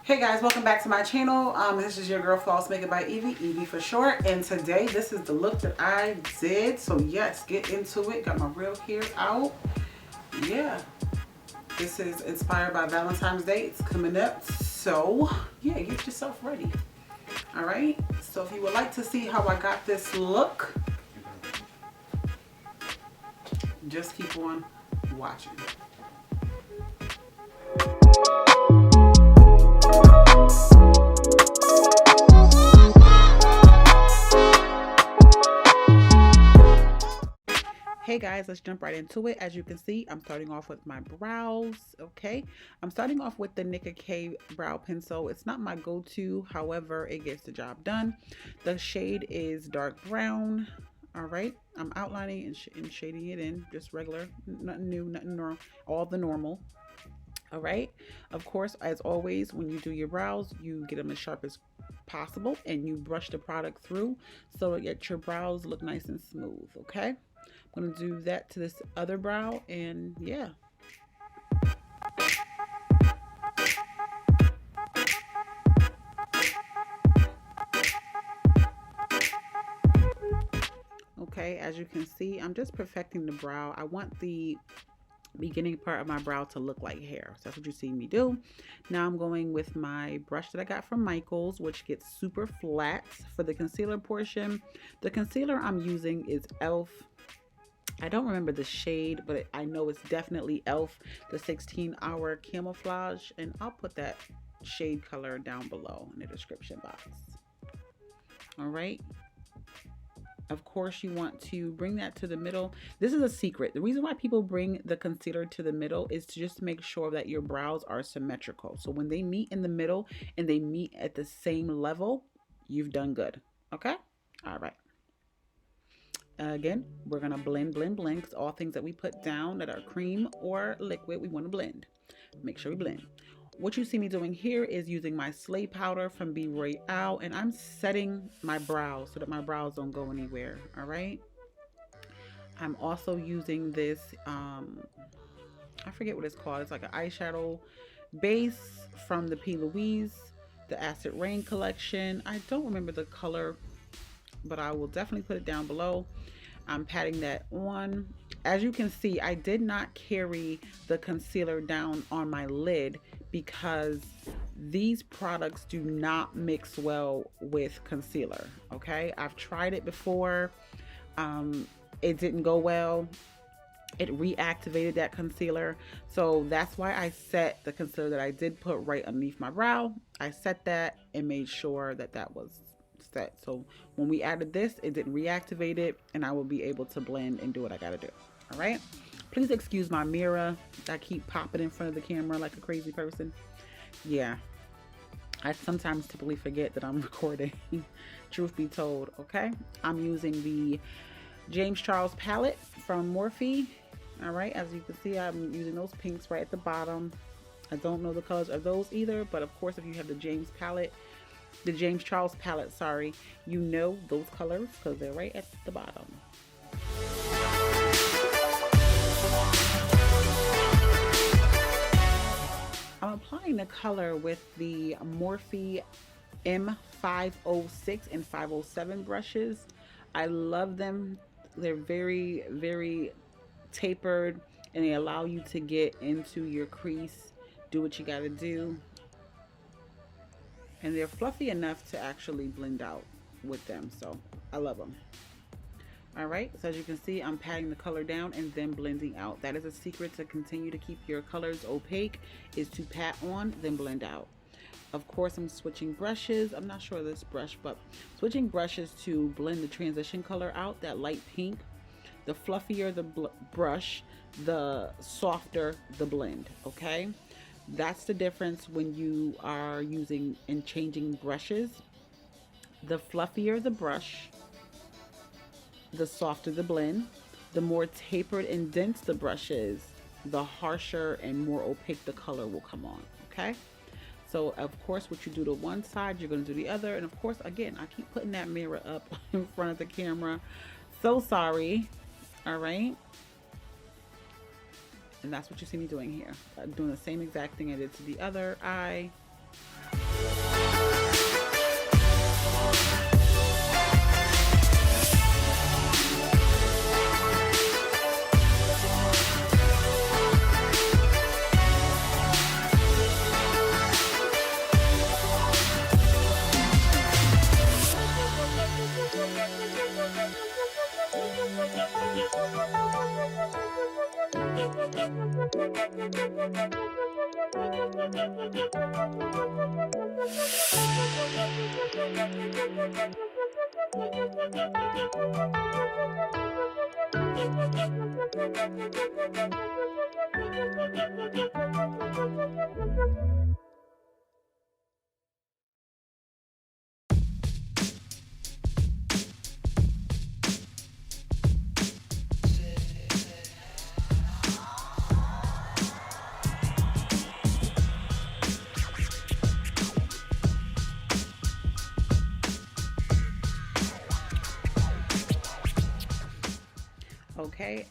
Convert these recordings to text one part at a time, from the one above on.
Hey guys, welcome back to my channel. This is your girl Floss Makeup by Evee, Evee for short. And today this is the look that I did. So yes, get into it. Got my real hair out. Yeah, this is inspired by Valentine's Day. It's coming up. So yeah, get yourself ready. All right. So if you would like to see how I got this look, just keep on watching. Hey guys, let's jump right into it. As you can see, I'm starting off with my brows. Okay, I'm starting off with the Nicka K brow pencil. It's not my go-to, however it gets the job done. The shade is dark brown. All right, I'm outlining and shading it in, just regular, nothing new, nothing normal, all the normal. All right, of course, as always, when you do your brows, you get them as sharp as possible and you brush the product through so that your brows look nice and smooth. Okay, I'm gonna do that to this other brow, and yeah. Okay, as you can see, I'm just perfecting the brow. I want the beginning part of my brow to look like hair. So that's what you see me do. Now I'm going with my brush that I got from Michaels, which gets super flat for the concealer portion. The concealer I'm using is e.l.f. I don't remember the shade, but I know it's definitely e.l.f. the 16-hour camouflage, and I'll put that shade color down below in the description box. All right. Of course, you want to bring that to the middle. This is a secret. The reason why people bring the concealer to the middle is to just make sure that your brows are symmetrical. So when they meet in the middle and they meet at the same level, you've done good. Okay? All right. Again, we're going to blend, because all things that we put down that are cream or liquid, we want to blend. Make sure we blend. What you see me doing here is using my Slay powder from Royale, and I'm setting my brows so that my brows don't go anywhere. All right. I'm also using this, I forget what it's called. It's like an eyeshadow base from the P. Louise, the Acid Rain collection. I don't remember the color, but I will definitely put it down below. I'm patting that on. As you can see, I did not carry the concealer down on my lid because these products do not mix well with concealer. Okay, I've tried it before. It didn't go well. It reactivated that concealer. So that's why I set the concealer that I did put right underneath my brow. I set that and made sure that that was set. So when we added this, it didn't reactivate it, and I will be able to blend and do what I gotta do. All right, please excuse my mirror. I keep popping in front of the camera like a crazy person. Yeah, I sometimes typically forget that I'm recording. Truth be told. Okay, I'm using the James Charles palette from Morphe. All right, as you can see, I'm using those pinks right at the bottom. I don't know the colors of those either, but of course, if you have the James Charles palette, sorry, you know those colors because they're right at the bottom. I'm applying the color with the Morphe M506 and 507 brushes. I love them. They're very, very tapered, and they allow you to get into your crease, do what you got to do. And they're fluffy enough to actually blend out with them, so I love them. All right, so as you can see, I'm patting the color down and then blending out. That is a secret to continue to keep your colors opaque, is to pat on, then blend out. Of course, I'm switching brushes. I'm not sure this brush, but switching brushes to blend the transition color out, that light pink. The fluffier the brush, the softer the blend, okay? That's the difference when you are using and changing brushes. The fluffier the brush, the softer the blend. The more tapered and dense the brush is, the harsher and more opaque the color will come on. Okay, so of course what you do to one side, you're going to do the other. And of course, again, I keep putting that mirror up in front of the camera, so sorry. All right, and that's what you see me doing here. I'm doing the same exact thing I did to the other eye. Okay.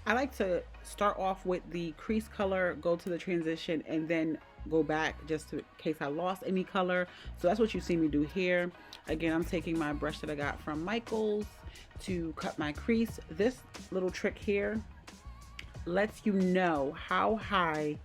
I like to start off with the crease color, go to the transition, and then go back just in case I lost any color. So that's what you see me do here. Again, I'm taking my brush that I got from Michaels to cut my crease. This little trick here lets you know how high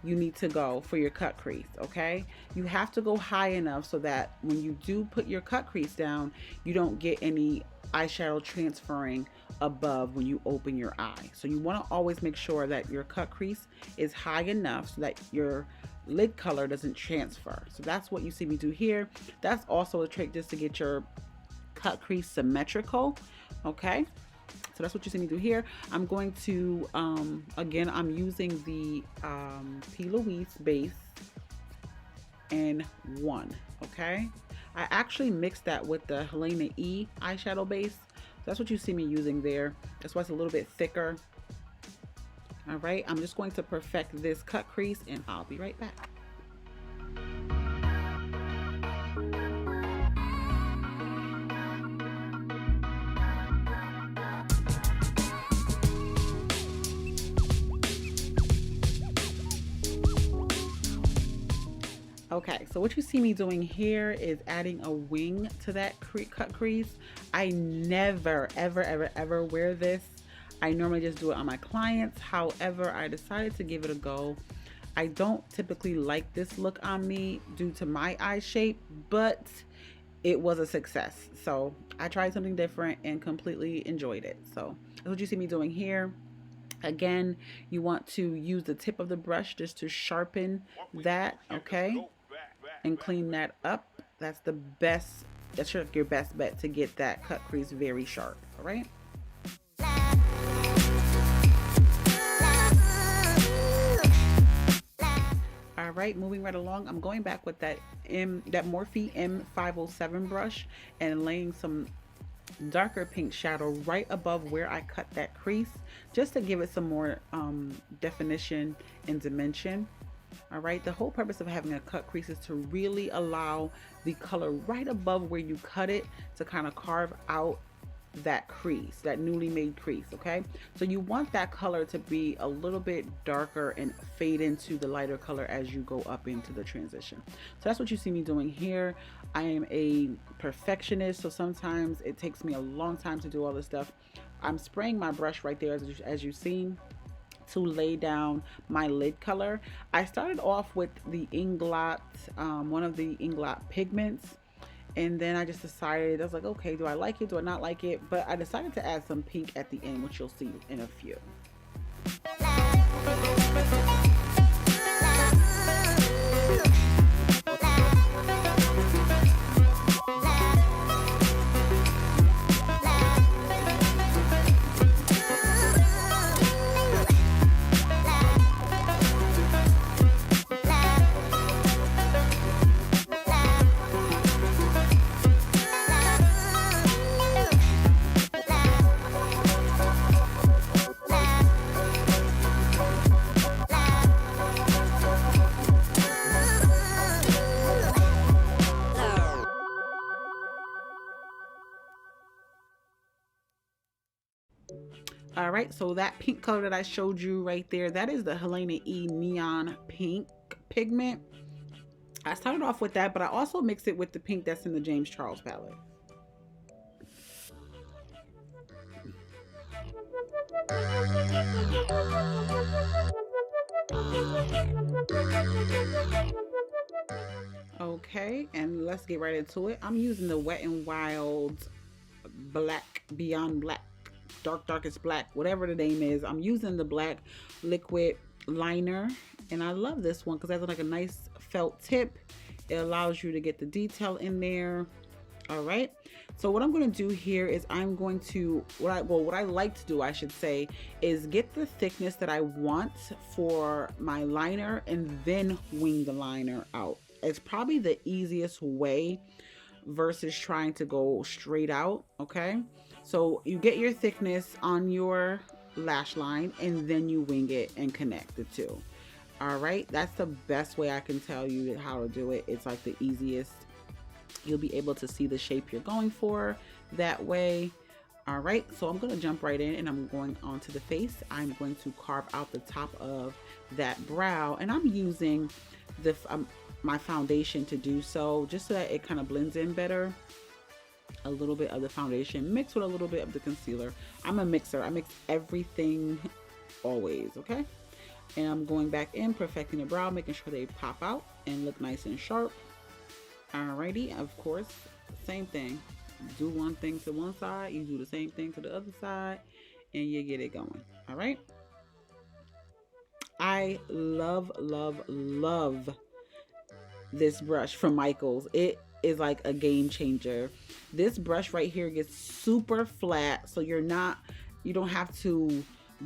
you need to go for your cut crease. Okay, you have to go high enough so that when you do put your cut crease down, you don't get any eyeshadow transferring above when you open your eye. So you want to always make sure that your cut crease is high enough so that your lid color doesn't transfer. So that's what you see me do here. That's also a trick just to get your cut crease symmetrical. Okay, so that's what you see me do here. I'm going to, again, I'm using the P. Louise base in 1, okay? I actually mixed that with the Helena E eyeshadow base. So that's what you see me using there. That's why it's a little bit thicker. All right, I'm just going to perfect this cut crease and I'll be right back. Okay, so what you see me doing here is adding a wing to that cut crease. I never, ever wear this. I normally just do it on my clients. However, I decided to give it a go. I don't typically like this look on me due to my eye shape, but it was a success. So I tried something different and completely enjoyed it. So that's what you see me doing here. Again, you want to use the tip of the brush just to sharpen that, okay? And clean that up. That's the best, that's your best bet to get that cut crease very sharp. All right. All right, moving right along, I'm going back with that Morphe M507 brush and laying some darker pink shadow right above where I cut that crease, just to give it some more definition and dimension. All right, the whole purpose of having a cut crease is to really allow the color right above where you cut it to kind of carve out that crease, that newly made crease. Okay, so you want that color to be a little bit darker and fade into the lighter color as you go up into the transition. So that's what you see me doing here. I am a perfectionist, so sometimes it takes me a long time to do all this stuff. I'm spraying my brush right there as you've seen to lay down my lid color. I started off with the Inglot, one of the Inglot pigments, and then I just decided, I was like, okay, do I like it, do I not like it? But I decided to add some pink at the end, which you'll see in a few. All right, so that pink color that I showed you right there, that is the Helena E neon pink pigment. I started off with that, but I also mixed it with the pink that's in the James Charles palette. Okay, and let's get right into it. I'm using the Wet n Wild Black Beyond Black, darkest black, whatever the name is. I'm using the black liquid liner And I love this one because it has like a nice felt tip. It allows you to get the detail in there. All right. So what I'm going to do here is I'm going to, what I like to do, I should say, is get the thickness that I want for my liner and then wing the liner out. It's probably the easiest way versus trying to go straight out. Okay. So you get your thickness on your lash line and then you wing it and connect the two. All right. That's the best way I can tell you how to do it. It's like the easiest. You'll be able to see the shape you're going for that way. All right, so I'm going to jump right in and I'm going onto the face. I'm going to carve out the top of that brow, and I'm using the my foundation to do so, just so that it kind of blends in better. A little bit of the foundation mixed with a little bit of the concealer. I'm a mixer. I mix everything always, okay? And I'm going back in, perfecting the brow, making sure they pop out and look nice and sharp. Alrighty, of course, same thing. Do one thing to one side, you do the same thing to the other side, and you get it going. All right. I love, love, love this brush from Michaels. It is like a game changer. This brush right here gets super flat, so you don't have to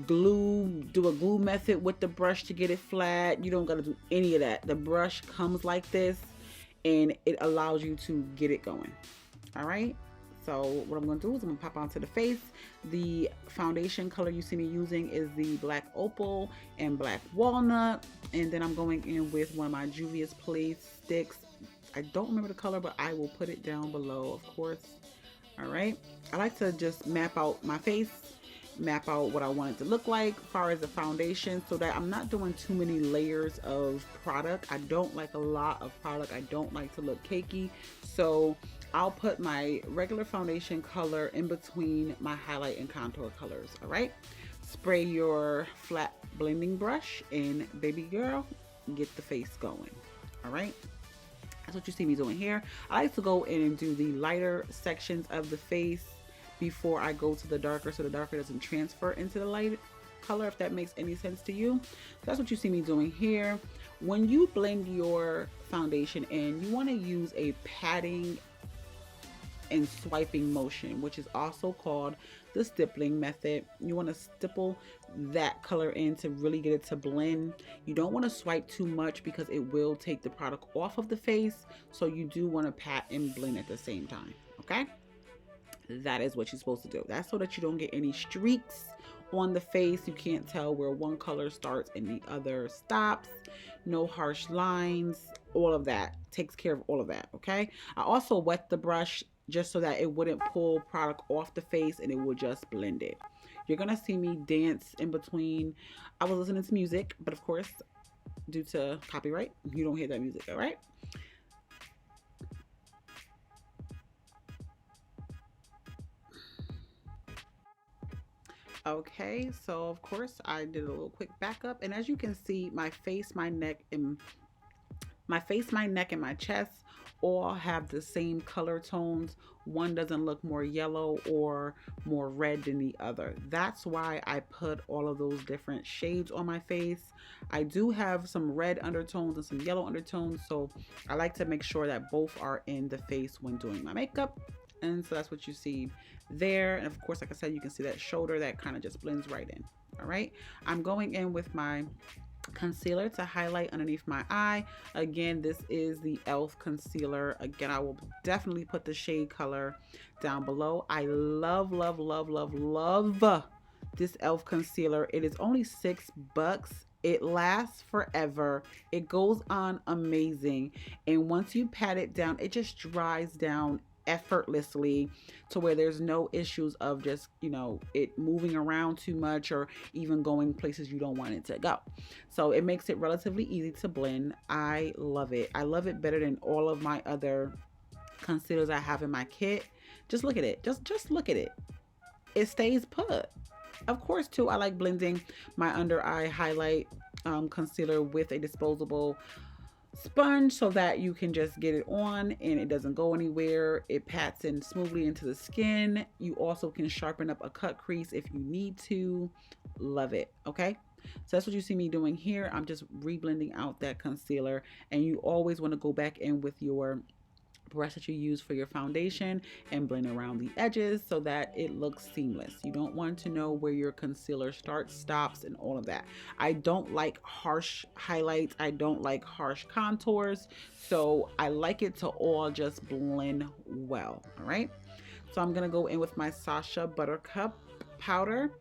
do a glue method with the brush to get it flat. You don't got to do any of that. The brush comes like this and it allows you to get it going. All right. So what I'm going to do is I'm going to pop onto the face. The foundation color you see me using is the black Opal and black Walnut. And then I'm going in with one of my Juvia's Place sticks. I don't remember the color, but I will put it down below, of course. All right. I like to just map out my face, map out what I want it to look like as far as the foundation, so that I'm not doing too many layers of product. I don't like a lot of product. I don't like to look cakey. So I'll put my regular foundation color in between my highlight and contour colors. All right. Spray your flat blending brush and baby girl, get the face going. All right. That's what you see me doing here. I like to go in and do the lighter sections of the face before I go to the darker, so the darker doesn't transfer into the light color, if that makes any sense to you. So that's what you see me doing here. When you blend your foundation in, you want to use a patting and swiping motion, which is also called the stippling method. You want to stipple that color in to really get it to blend. You don't want to swipe too much because it will take the product off of the face. So you do want to pat and blend at the same time. Okay. That is what you're supposed to do. That's so that you don't get any streaks on the face. You can't tell where one color starts and the other stops. No harsh lines. All of that takes care of all of that. Okay. I also wet the brush just so that it wouldn't pull product off the face and it will just blend it. You're gonna see me dance in between. I was listening to music, but of course, due to copyright, you don't hear that music. All right. Okay, so of course I did a little quick backup, and as you can see, my face, my neck, and my chest all have the same color tones. One doesn't look more yellow or more red than the other. That's why I put all of those different shades on my face. I do have some red undertones and some yellow undertones, so I like to make sure that both are in the face when doing my makeup. And so that's what you see there. And of course, like I said, you can see that shoulder that kind of just blends right in. All right, I'm going in with my concealer to highlight underneath my eye. Again, this is the e.l.f. concealer. Again, I will definitely put the shade color down below. I love, love, love, love, love this e.l.f. concealer. It is only $6. It lasts forever. It goes on amazing. And once you pat it down, it just dries down effortlessly to where there's no issues of just, you know, it moving around too much or even going places you don't want it to go. So it makes it relatively easy to blend. I love it. I love it better than all of my other concealers I have in my kit. Just look at it. Just look at it. It stays put. Of course, too, I like blending my under eye highlight concealer with a disposable sponge so that you can just get it on and it doesn't go anywhere. It pats in smoothly into the skin. You also can sharpen up a cut crease if you need to. Love it. Okay, So that's what you see me doing here. I'm just reblending out that concealer, and you always want to go back in with your brush that you use for your foundation and blend around the edges so that it looks seamless. You don't want to know where your concealer starts, stops, and all of that. I don't like harsh highlights. I don't like harsh contours. So I like it to all just blend well. All right. So I'm going to go in with my Sasha Buttercup powder.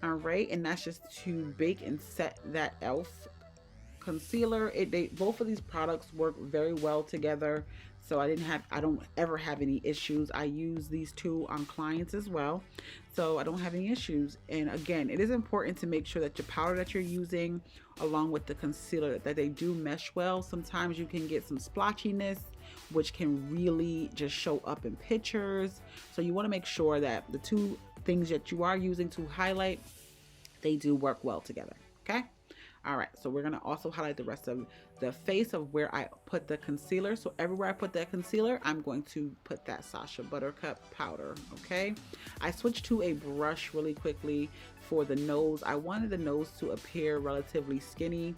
All right. And that's just to bake and set that e.l.f. concealer. Both of these products work very well together, so I don't ever have any issues. I use these two on clients as well, so I don't have any issues. And again, it is important to make sure that your powder that you're using along with the concealer, that they do mesh well. Sometimes you can get some splotchiness, which can really just show up in pictures, so you want to make sure that the two things that you are using to highlight, they do work well together. Okay. All right, so we're gonna also highlight the rest of the face of where I put the concealer. So everywhere I put that concealer, I'm going to put that Sasha Buttercup powder, okay? I switched to a brush really quickly for the nose. I wanted the nose to appear relatively skinny.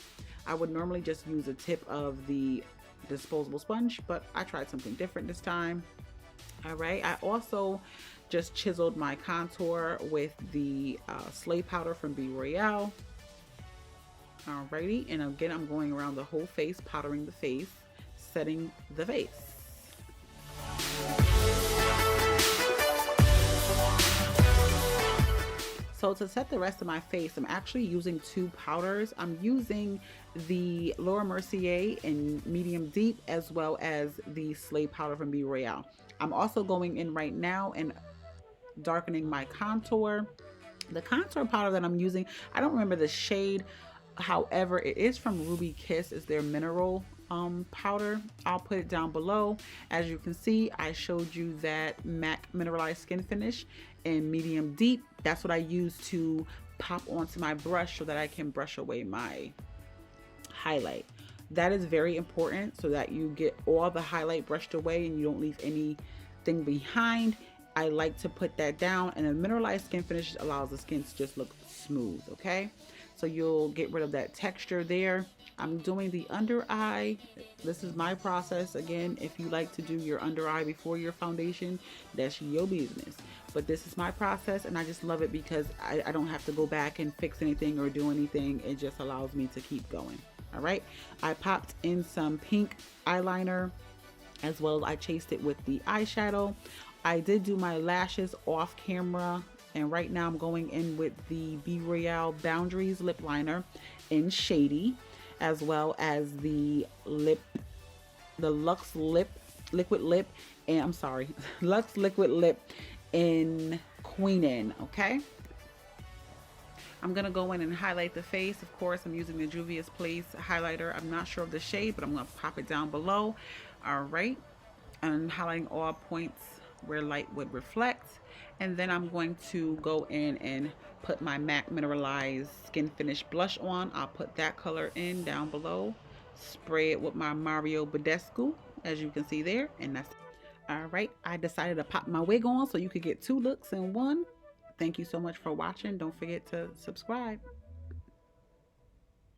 I would normally just use a tip of the disposable sponge, but I tried something different this time. All right, I also just chiseled my contour with the Slay powder from Be Royale. Alrighty, and again, I'm going around the whole face, powdering the face, setting the face. So to set the rest of my face, I'm actually using two powders. I'm using the Laura Mercier in medium deep, as well as the Slay powder from Be Royale. I'm also going in right now and darkening my contour. The contour powder that I'm using, I don't remember the shade. However, it is from Ruby Kiss. It's their mineral powder. I'll put it down below. As you can see, I showed you that MAC mineralized skin finish in medium deep. That's what I use to pop onto my brush so that I can brush away my highlight. That is very important so that you get all the highlight brushed away and you don't leave anything behind. I like to put that down, and a mineralized skin finish allows the skin to just look smooth, okay? So you'll get rid of that texture there. I'm doing the under eye. This is my process. Again, if you like to do your under eye before your foundation, that's your business. But this is my process, and I just love it because I don't have to go back and fix anything or do anything. It just allows me to keep going. All right. I popped in some pink eyeliner, as well as I chased it with the eyeshadow. I did do my lashes off camera, and right now I'm going in with the Be Royale Boundaries lip liner in Shady, as well as the Luxe Liquid Lip, and I'm sorry, Luxe Liquid Lip in Queenin, okay? I'm gonna go in and highlight the face. Of course, I'm using the Juvia's Place highlighter. I'm not sure of the shade, but I'm gonna pop it down below. All right, I'm highlighting all points where light would reflect, and then I'm going to go in and put my MAC mineralized skin finish blush on. I'll put that color in down below, spray it with my Mario Badescu, as you can see there, and that's all right. I decided to pop my wig on so you could get two looks in one. Thank you so much for watching. Don't forget to subscribe.